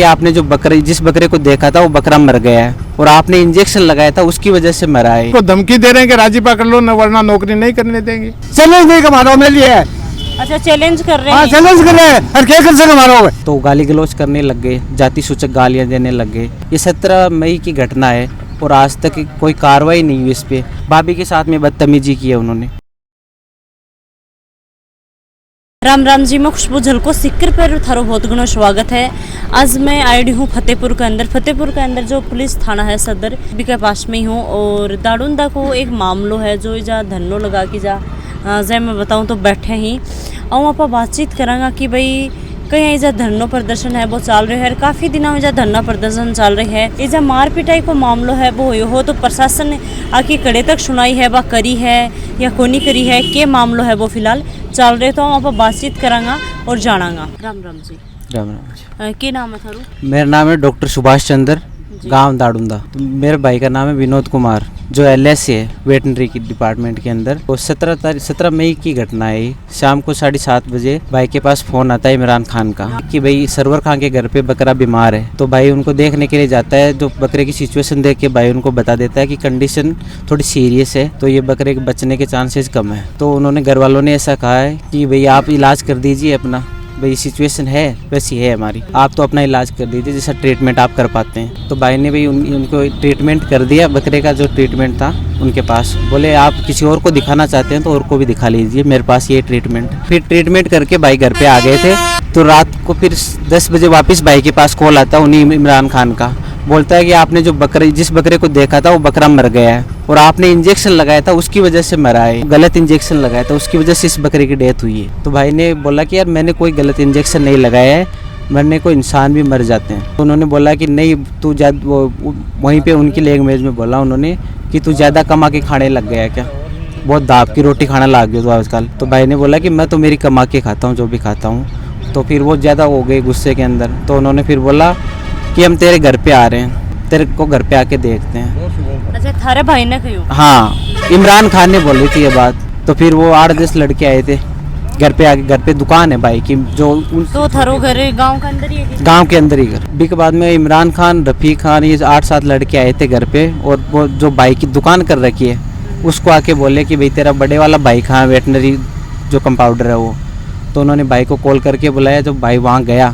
कि आपने जो बकरे जिस बकरे को देखा था वो बकरा मर गया है और आपने इंजेक्शन लगाया था उसकी वजह से मरा है। को धमकी दे रहे हैं कि राजी पकड़ लो न वरना नौकरी नहीं करने देंगे। चैलेंज नहीं हमारा मेरे लिए है। अच्छा चैलेंज कर रहे हाँ हैं। चैलेंज कर रहे हैं और क्या कर सकते हमारा होगा। तो गाली गलौज करने लग गए, जाति सूचक गालियां देने लग गए। ये 17 मई की घटना है और आज तक कोई कार्रवाई नहीं हुई इस पे। भाभी के साथ में बदतमीजी की है उन्होंने। राम राम जी, मैं खुशबू झलको सिक्कर पर थारो बहुत गुना स्वागत है। आज मैं आई हूँ फतेहपुर के अंदर जो पुलिस थाना है सदर भी के पास में ही हूँ और दाड़ुंदा को एक मामलो है जो जा धन्नो लगा के जय मैं बताऊँ तो बैठे ही और आप बातचीत करांगा कि भाई कहीं ऐसा धरनो प्रदर्शन है वो चल रहे है। काफ़ी दिनों में धरना प्रदर्शन चल रही है। ऐसा मार पिटाई को मामलो है वो हो तो प्रशासन ने आके कड़े तक सुनाई है वह करी है या कोनी करी है के मामलो है वो फिलहाल चल रहे। तो हम आप बातचीत करांगा और जानांगा। राम राम जी। राम राम जी। के नाम है थारू? मेरा नाम है डॉक्टर सुभाष चंद्र, गांव दाड़ुंदा। तो मेरे भाई का नाम है विनोद कुमार जो LS है वेटनरी की डिपार्टमेंट के अंदर। तो 17 मई की घटना है। शाम को 7:30 बजे भाई के पास फोन आता है इमरान खान का कि भाई सरवर खान के घर पे बकरा बीमार है। तो भाई उनको देखने के लिए जाता है। जो बकरे की सिचुएशन देख के भाई उनको बता देता है कि कंडीशन थोड़ी सीरियस है तो ये बकरे के बचने के चांसेस कम है। तो उन्होंने घर वालों ने ऐसा कहा है कि भाई आप इलाज कर दीजिए अपना, भाई सिचुएशन है वैसी है हमारी, आप तो अपना इलाज कर दीजिए जैसा ट्रीटमेंट आप कर पाते हैं। तो भाई ने भाई उनको ट्रीटमेंट कर दिया। बकरे का जो ट्रीटमेंट था उनके पास, बोले आप किसी और को दिखाना चाहते हैं तो और को भी दिखा लीजिए, मेरे पास ये ट्रीटमेंट। फिर ट्रीटमेंट करके भाई घर पे आ गए थे। तो रात को फिर 10 बजे वापस भाई के पास कॉल आता उन्हीं इमरान खान का, बोलता है कि आपने जो जिस बकरे को देखा था वो बकरा मर गया है और आपने इंजेक्शन लगाया था उसकी वजह से मरा है। गलत इंजेक्शन लगाया था उसकी वजह से इस बकरे की डेथ हुई है। तो भाई ने बोला कि यार मैंने कोई गलत इंजेक्शन नहीं लगाया है, मरने को इंसान भी मर जाते हैं। तो उन्होंने बोला कि नहीं तू वहीं पे उनकी लैंग्वेज में बोला उन्होंने कि तू ज़्यादा कमा के खाने लग गया क्या, बहुत दाब की रोटी खाना लग गया तो आजकल। तो भाई ने बोला कि मैं तो मेरी कमा के खाता हूँ जो भी खाता हूँ। तो फिर वो ज़्यादा हो गए गुस्से के अंदर। तो उन्होंने फिर बोला कि हम तेरे घर पे आ रहे हैं, तेरे को घर पे आके देखते हैं। अच्छा थारे भाई ने कहो? हाँ, इमरान खान ने बोली थी ये बात। तो फिर वो 8-10 लड़के आए थे घर पे आके। घर पे दुकान है भाई की जो तो थारो घर गांव के अंदर ही है? गांव के अंदर ही घर। भी के बाद में इमरान खान, रफ़ीक खान, ये 8-7 लड़के आए थे घर पे और वो जो भाई की दुकान कर रखी है उसको आके बोले कि भाई तेरा बड़े वाला भाई कहाँ, वेटनरी जो कंपाउंडर है वो। तो उन्होंने भाई को कॉल करके बुलाया। जब भाई वहाँ गया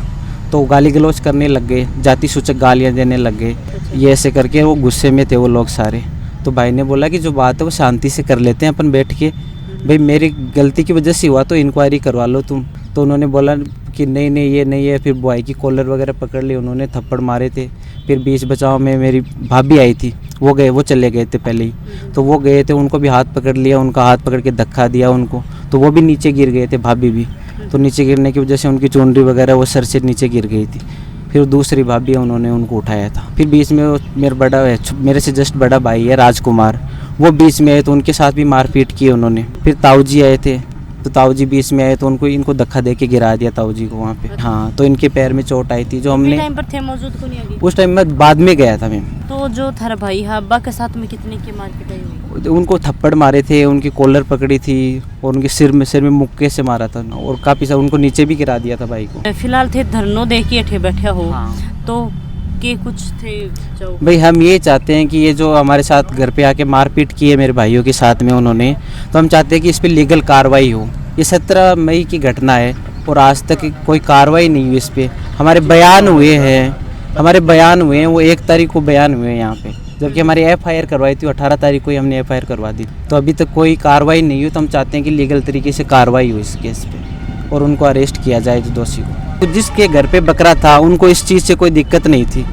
तो गाली गलौज करने लग गए, जाति सूचक गालियाँ देने लग गए। ये ऐसे करके वो गुस्से में थे वो लोग सारे। तो भाई ने बोला कि जो बात है वो शांति से कर लेते हैं अपन बैठ के, भाई मेरी गलती की वजह से हुआ तो इंक्वायरी करवा लो तुम। तो उन्होंने बोला कि नहीं नहीं ये नहीं है। फिर बॉय की कॉलर वगैरह पकड़ ली, उन्होंने थप्पड़ मारे थे। फिर बीच बचाव में मेरी भाभी आई थी, वो चले गए थे पहले ही। तो वो गए थे, उनको भी हाथ पकड़ लिया, उनका हाथ पकड़ के धक्का दिया उनको। तो वो भी नीचे गिर गए थे, भाभी भी। तो नीचे गिरने की वजह से उनकी चुनरी वगैरह वो सर से नीचे गिर गई थी। फिर दूसरी भाभी है उन्होंने उनको उठाया था। फिर बीच में मेरे से जस्ट बड़ा भाई है राजकुमार, वो बीच में आए तो उनके साथ भी मारपीट की उन्होंने। फिर ताऊजी आए थे तो ताऊजी बीच में आए तो इनको धक्का दे के गिरा दिया ताऊजी को वहाँ पे। हाँ, तो इनके पैर में चोट आई थी जो हमने टाइम पर थे मौजूद को नहीं आगे? उस टाइम में बाद में गया था मैं। तो जो थारा भाई है अब्बा के साथ में कितने की मार पिटाई हुई? उनको थप्पड़ मारे थे, उनकी कॉलर पकड़ी थी और उनके सिर में मुक्के से मारा था और काफ़ी सारा उनको नीचे भी गिरा दिया था भाई को। फिलहाल थे धरनो देख के अठे बैठे हो। हाँ। तो के कुछ थे जो भाई हम ये चाहते हैं कि ये जो हमारे साथ घर पे आके मारपीट की है मेरे भाइयों के साथ में उन्होंने, तो हम चाहते हैं कि इस पर लीगल कार्रवाई हो। ये 17 मई की घटना है और आज तक कोई कार्रवाई नहीं हुई इस पर। हमारे बयान हुए हैं वो 1 तारीख को बयान हुए हैं यहाँ पे, जबकि हमारी FIR करवाई थी 18 तारीख को ही हमने FIR करवा दी। तो अभी तक कोई कार्रवाई नहीं हुई। तो हम चाहते हैं कि लीगल तरीके से कार्रवाई हो इस केस पे और उनको अरेस्ट किया जाए जो दोषी को। तो जिसके घर पे बकरा था उनको इस चीज़ से कोई दिक्कत नहीं थी।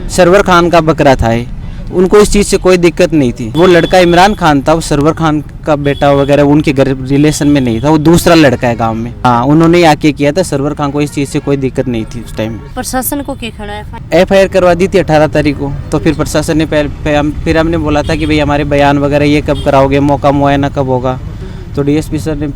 सरवर खान का बकरा था ये, उनको इस चीज़ से कोई दिक्कत नहीं थी। वो लड़का इमरान खान था, वो सरवर खान का बेटा वगैरह उनके घर रिलेशन में नहीं था, वो दूसरा लड़का है गांव में। हाँ, उन्होंने आके किया था। सरवर खान को इस चीज़ से कोई दिक्कत नहीं थी उस टाइम। प्रशासन को क्या खड़ा है? FIR करवा दी थी 18 तारीख को। तो फिर प्रशासन ने फिर हमने बोला था कि भाई हमारे बयान वगैरह ये कब कराओगे, मौका मुआयना कब होगा। तो DSP सर ने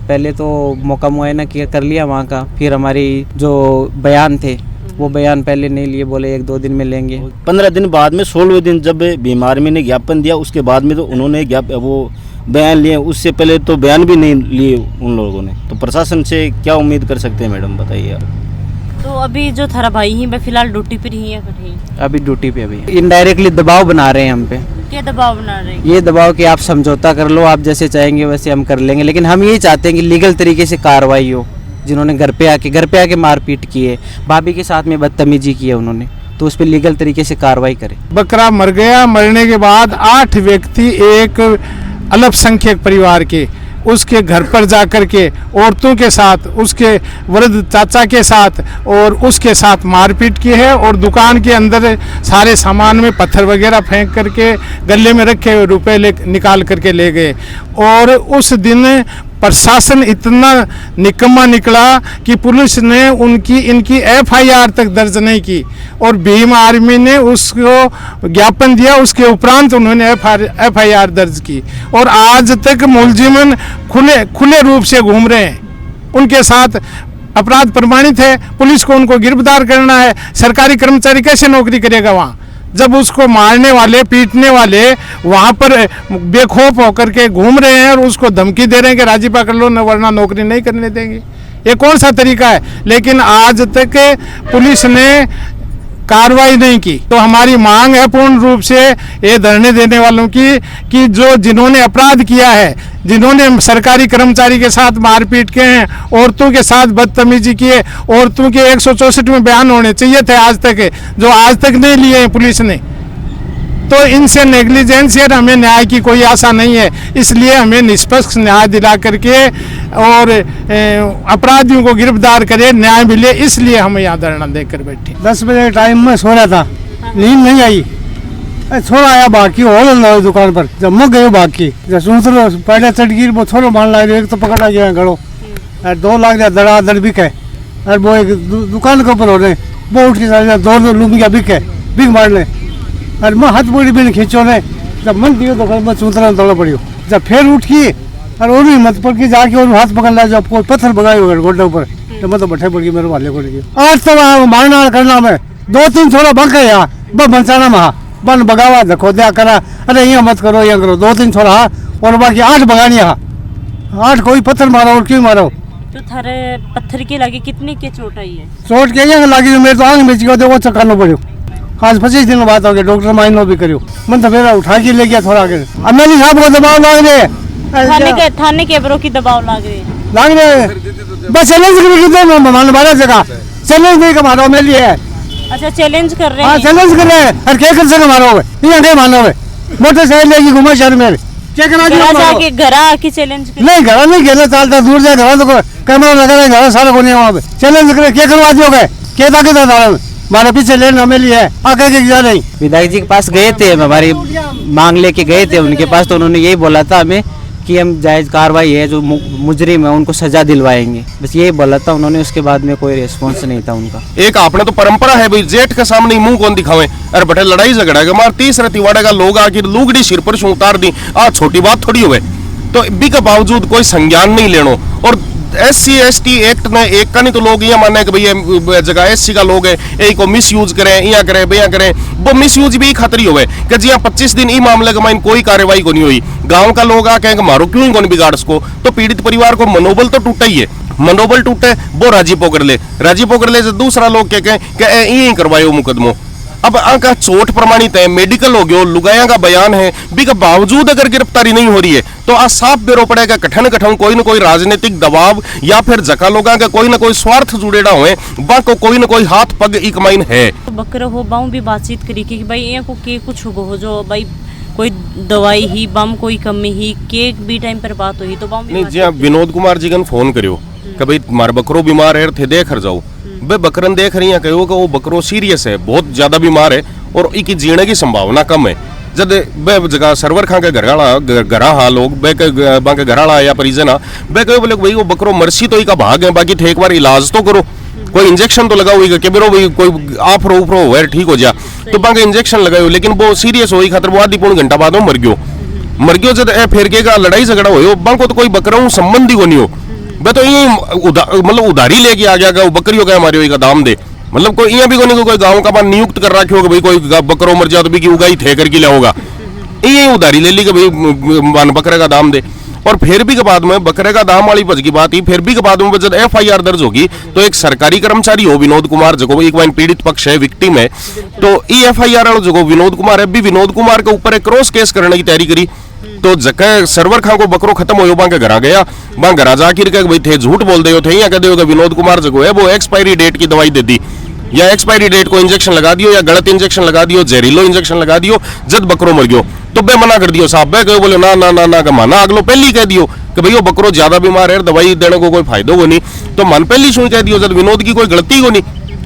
पहले तो मौका मुआयना कर लिया वहाँ का। फिर हमारी जो बयान थे वो बयान पहले नहीं लिए, बोले 1-2 दिन में लेंगे। 15 दिन बाद में 16वें दिन जब बीमार में ने ज्ञापन दिया उसके बाद में तो उन्होंने वो बयान लिए। उससे पहले तो बयान भी नहीं लिए उन लोगों ने। तो प्रशासन से क्या उम्मीद कर सकते हैं मैडम, बताइए आप। तो अभी जो थारा भाई ही फिलहाल ड्यूटी पर ही है कहीं? अभी ड्यूटी पे अभी इनडायरेक्टली दबाव बना रहे हैं हम पे। क्या दबाव बना रहे हैं? ये दबाव कि आप समझौता कर लो, आप जैसे चाहेंगे वैसे हम कर लेंगे, लेकिन हम यही चाहते हैं कि लीगल तरीके से कार्रवाई हो। जिन्होंने घर पे आके मारपीट की है, भाभी के साथ में बदतमीजी की है उन्होंने, तो उस पर लीगल तरीके से कार्रवाई करें। बकरा मर गया, मरने के बाद 8 व्यक्ति एक अल्पसंख्यक परिवार के उसके घर पर जा कर के औरतों के साथ, उसके वृद्ध चाचा के साथ और उसके साथ मारपीट की है और दुकान के अंदर सारे सामान में पत्थर वगैरह फेंक करके गले में रखे हुए रुपए निकाल करके ले गए। और उस दिन प्रशासन इतना निकम्मा निकला कि पुलिस ने इनकी FIR तक दर्ज नहीं की और भीम आर्मी ने उसको ज्ञापन दिया, उसके उपरांत उन्होंने FIR दर्ज की और आज तक मुलजिम खुले रूप से घूम रहे हैं। उनके साथ अपराध प्रमाणित है, पुलिस को उनको गिरफ्तार करना है। सरकारी कर्मचारी कैसे नौकरी करेगा वहाँ, जब उसको मारने वाले पीटने वाले वहाँ पर बेखौफ होकर के घूम रहे हैं और उसको धमकी दे रहे हैं कि राजी पकड़ लो न वरना नौकरी नहीं करने देंगे। ये कौन सा तरीका है? लेकिन आज तक पुलिस ने कार्रवाई नहीं की। तो हमारी मांग है पूर्ण रूप से ये धरने देने वालों की कि जिन्होंने अपराध किया है, जिन्होंने सरकारी कर्मचारी के साथ मारपीट किए हैं, औरतों के साथ बदतमीजी की है, औरतों के 164 में बयान होने चाहिए थे आज तक, जो आज तक नहीं लिए हैं पुलिस ने। तो इनसे नेग्लिजेंस है, हमें न्याय की कोई आशा नहीं है। इसलिए हमें निष्पक्ष न्याय दिला करके और अपराधियों को गिरफ्तार करे, न्याय मिले, इसलिए हम यहाँ धरना देकर बैठे। 10 बजे टाइम में सो रहा था, नींद नहीं आई, छोड़ा आया बाकी हो दुकान पर, जब मैं गए बाकी दूसरो पहले चढ़ गिर वो छोड़ो मान लग एक तो पकड़ा गया घड़ो 2 लाख दड़ा दड़ बिक है और वो एक दुकान के ऊपर हो रहे वो उठ के 2 लुंगिया बिक है बिक मार ले और मैं हाथ पूरी भी खींचो ने जब मन दियो तो मैं चूतरा दौड़ पड़ियो जब फिर उठ की और और भी मत पड़ के जाके और हाथ पकड़ ला जब कोई पत्थर भगाए गोड्डे ऊपर तो मैं तो बैठे पड़ गई मेरे वाले को लेके आज तो मारना करना में 2-3 छोड़ा भग गए यहाँ बस बंचाना में बन भगावा देखो दिया करा अरे यहाँ मत करो यहाँ करो 2-3 छोड़ा और बाकी 8 भगानी 8 कोई पत्थर मारो और क्यों मारो। तो थारे पत्थर के लगे कितने के चोट आई है? चोट के यहाँ लगी मेरे तो आंख में चिको वो चक्कर पड़ो आज 25 दिन बात हो गई डॉक्टर माइनो भी करियो मन तो मेरा उठा के ले गया थोड़ा आगे अब मेरी साहब को दबाव लाग रहे थाने के बरों की दबाव लाग रहे बस चैलेंज मारा जगह चैलेंज नहीं का मारो मेरे लिए। अच्छा चैलेंज कर रहे हैं? चैलेंज कर रहे हैं और क्या कर सके मारो ये नहीं मानो मोटरसाइकिल लेके घूमे शहर में क्या करा जाके घर आके चैलेंज कर नहीं घर नहीं खेलना चालता दूर जाए घर तो कैमरा लगा रहे घर सारा को नहीं वहाँ पे चैलेंज करे क्या करवा दियो गए क्या ताकि हमारे पीछे लेन हमें लिए है आगे के जा नहीं। विधायक जी के पास गए थे, हम हमारी मांग लेके गए थे उनके पास, तो उन्होंने यही बोला था हमें कि हम जायज़ कार्रवाई है जो मुजरिम है उनको सजा दिलवाएंगे, बस यही बोला था उन्होंने। उसके बाद में कोई रिस्पॉन्स नहीं था उनका। एक आपने तो परंपरा है भाई जेठ के सामने मुंह कौन दिखावे, अरे बेटे लड़ाई झगड़ा के मार 30 तिवाड़े का लोग आके लुगड़ी सिर पर उतार दी छोटी बात थोड़ी हुए। तो इसी के बावजूद कोई संज्ञान नहीं लेनो और SC ST एक्ट ने एक का नहीं तो लोग ये माने कि भैया जगह SC का लोग है यही को मिस यूज करें यहाँ करें भैया करें, वो मिस यूज भी खतरी हुए कि जी 25 दिन ई मामले का कोई कार्रवाई को नहीं हुई। गांव का लोग आके मारो क्यों कौन बिगाड़ उसको, तो पीड़ित परिवार को मनोबल तो टूटा ही है, मनोबल टूटे वो राजी पोकर ले से दूसरा लोग क्या कहें यही करवायो मुकदमो। अब आंका चोट प्रमाणित है, मेडिकल हो गयो, लुगाया का बयान है, भी के बावजूद अगर गिरफ्तारी नहीं हो रही है तो आज साफ बेरो पड़ेगा कठन कोई न कोई राजनीतिक दबाव या फिर जका लोगों का कोई न कोई स्वार्थ जुड़ेड़ा हुए बाको कोई न कोई हाथ पग इकमाइन है। तो बकर हो बाऊ भी बातचीत करी कि भाई ये को के कुछ हो जो भाई कोई दवाई ही बम कोई कमी ही केक भी टाइम पर बात हुई तो बाऊ नहीं जी विनोद कुमार जी का फोन करियो कि भाई मार बकरो बीमार है थे देख जाओ बे बकरन देख रही है कहो कि वो बकरो सीरियस है, बहुत ज्यादा बीमार है और इनकी जीने की संभावना कम है। जब बे जगह सर्वर खा के घरा हा लोग बे के घराड़ा या परिजन बे कहो बोले भाई वो बकरो मरसी तो इका भाग है बाकी थे एक बार इलाज तो करो, कोई इंजेक्शन तो लगाओ कि बेरो भाई कोई आफरो उफरो हो ठीक हो जा तो बाकी इंजेक्शन लगाओ, लेकिन वो सीरियस हो खातर वो आधी पौन घंटा बाद मर गयो जब फिर के लड़ाई झगड़ा हो बाको तो कोई बकरा संबंधी को नहीं हो बे तो ये मतलब उधारी लेके आ गया बकरियों का हमारे का दाम दे, मतलब कोई यहाँ भी कोई गांव का बात नियुक्त कर रखी होगा भाई कोई बकरो मर जाए तो भी उगाई थे करके ले होगा ये उधारी ले ली कि भाई बकरे का दाम दे। और फिर भी के बाद में बकरे का दाम वाली भज की बात ही, फिर भी के बाद में जब FIR दर्ज होगी तो एक सरकारी कर्मचारी हो विनोद कुमार जो एक वाइन पीड़ित पक्ष है, विक्टिम है, तो ई FIR वाला जो विनोद कुमार है, भी विनोद कुमार के ऊपर एक क्रॉस केस करने की तैयारी करी। तो जगह सर्वर खां को बकरो खत्म हो बांके घरा गया, वहां घरा जाकर के भाई थे झूठ बोल दे थे, या कह दे विनोद कुमार जो है वो एक्सपायरी डेट की दवाई दे दी, या एक्सपायरी डेट को इंजेक्शन लगा दियो, या गलत इंजेक्शन लगा दियो, जहरीलो इंजेक्शन लगा दियो, जब बकरो मर गयो तो बे मना कर दियो साहब, बे कहो बोले ना ना ना ना माना अगलो पहली कह दियो कि भाई वो बकरो ज्यादा बीमार है, दवाई देने को कोई फायदो को नहीं, तो मन पहली सुई कह दियो जब विनोद की कोई गलती को नहीं,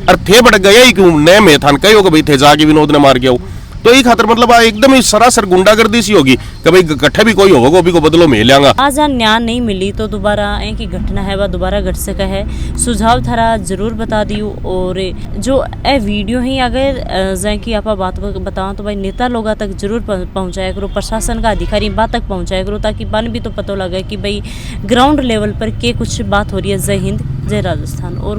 और थे बट गया ही क्यों नए में थान कहो कि भाई थे जाके विनोद ने मार गया। तो ये खातर मतलब एकदम ही सरासर गुंडागर्दी सी होगी कि भाई इकट्ठे भी कोई होगा भी को बदलो में लेंगा। आज न्याय नहीं मिली तो दोबारा एक ही घटना है वह दोबारा घट सका है, सुझाव थारा जरूर बता दियो। और जो ए वीडियो ही अगर जै की आप बात बताओ तो भाई नेता लोग तक जरूर पहुंचाया करो, प्रशासन का अधिकारी बात तक पहुंचाया करो, ताकि बन भी तो पता लगे कि भाई ग्राउंड लेवल पर के कुछ बात हो रही है। जय हिंद, जय राजस्थान। और